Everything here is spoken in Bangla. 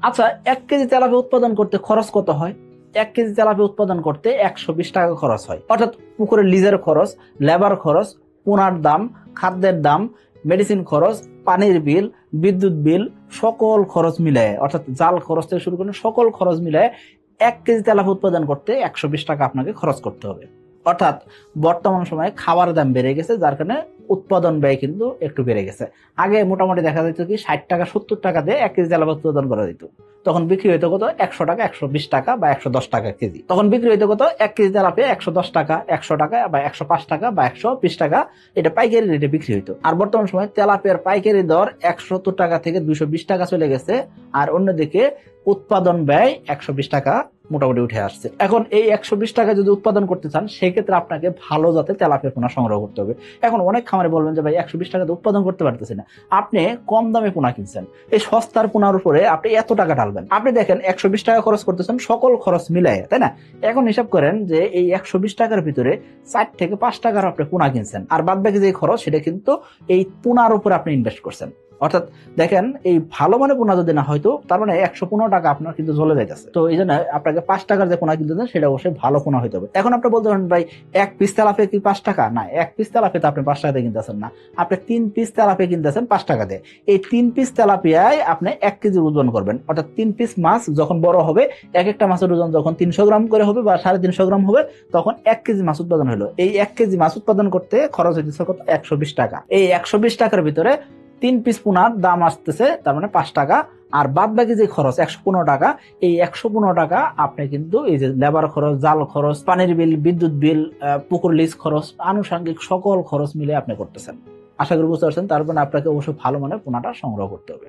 আচ্ছা, 1 কেজি তেলাপিয়া উৎপাদন করতে খরচ কত হয়? 1 কেজি তেলাপিয়া উৎপাদন করতে 120 টাকা খরচ হয়। অর্থাৎ পুকুরের লিজের খরচ, লেবার খরচ, পোনার দাম, খাদ্যের দাম, মেডিসিন খরচ, পানির বিল, বিদ্যুৎ বিল, সকল খরচ মিলায়, অর্থাৎ জাল খরচ থেকে শুরু করে সকল খরচ মিলায় 1 কেজি তেলাপিয়া উৎপাদন করতে 120 টাকা আপনাকে খরচ করতে হবে। অর্থাৎ বর্তমান সময়ে খাবার দাম বেড়ে গেছে, যার কারণে উৎপাদন ব্যয় কিন্তু একটু বেড়ে গেছে। আগে মোটামুটি দেখা যেত কি 60 টাকা 70 টাকা দিয়ে 1 কেজি তেলাপিয়া উৎপাদন করা যেত। তখন বিক্রি হইতো কত? 100 টাকা, 120 টাকা বা 110 টাকা কেজি। তখন বিক্রি হইতো কত? 1 কেজি তেলাপিয়া 110 টাকা, 100 টাকা বা 105 টাকা বা 120 টাকা, এটা পাইকারি রেটে বিক্রি হইতো। আর বর্তমান সময়ে তেলাপিয়ার পাইকারি দর 170 টাকা থেকে 220 টাকা চলে গেছে। আর অন্যদিকে উৎপাদন ব্যয় 120 টাকা মোটামুটি উঠে আসছে। এখন এই 120 টাকা যদি উৎপাদন করতে চান, সেক্ষেত্রে আপনাকে ভালো জাতের তেলাপিয়া পোনা সংগ্রহ করতে হবে। এখন অনেক খামারে বলবেন যে ভাই 120 টাকাতে উৎপাদন করতে পারতেছি না। আপনি কম দামে পোনা কিনছেন, এই সস্তার পোনার উপরে আপনি এত টাকা ঢালবেন। আপনি দেখেন 120 টাকা খরচ করতেছেন সকল খরচ মিলাই, তাই না? এখন হিসাব করেন যে এই 120 টাকার ভিতরে 4 থেকে 5 টাকার আপনি পোনা কিনছেন, আর বাদ বাকি যে খরচ সেটা কিন্তু এই পোনার উপরে আপনি ইনভেস্ট করছেন। অর্থাৎ দেখেন, এই ভালো মানে পোনা যদি না হয়তো, তার মানে 115 টাকা আপনার কিন্তু জ্বলে যাইতেছে। তো এই জন্য আপনাকে 5 টাকার যে পোনা কিনতে দেন সেটা অবশ্যই ভালো পোনা হইতে হবে। এখন আপনি বলতে পারেন ভাই, 1 পিস তেলাপিয়া কি 5 টাকা? না, 1 পিস তেলাপিয়া তো আপনি 5 টাকা দিয়ে কিনতেছেন না, আপনি 3 পিস তেলাপিয়া কিনতেছেন 5 টাকা দিয়ে। এই 3 পিস তেলাপিয়ায় আপনি 1 কেজি ওজন করবেন। অর্থাৎ 3 পিস মাছ যখন বড় হবে, এক একটা মাছের ওজন যখন 300 গ্রাম করে হবে বা 350 গ্রাম হবে, তখন 1 কেজি মাছ উৎপাদন হলো। এই 1 কেজি মাছ উৎপাদন করতে খরচ হইতেছে কত? 120 টাকা। এই 120 টাকার ভিতরে 3 পিস পোনার দাম আসতেছে তার মানে 5 টাকা। আর বাদ বাকি যে খরচ 115 টাকা, এই 115 টাকা আপনি কিন্তু এই যে লেবার খরচ, জাল খরচ, পানির বিল, বিদ্যুৎ বিল, পুকুর লিজ খরচ, আনুষঙ্গিক সকল খরচ মিলে আপনি করতেছেন। আশা করি বুঝতে পারছেন। তারপর আপনাকে অবশ্যই ভালো মানের পোনাটা সংগ্রহ করতে হবে।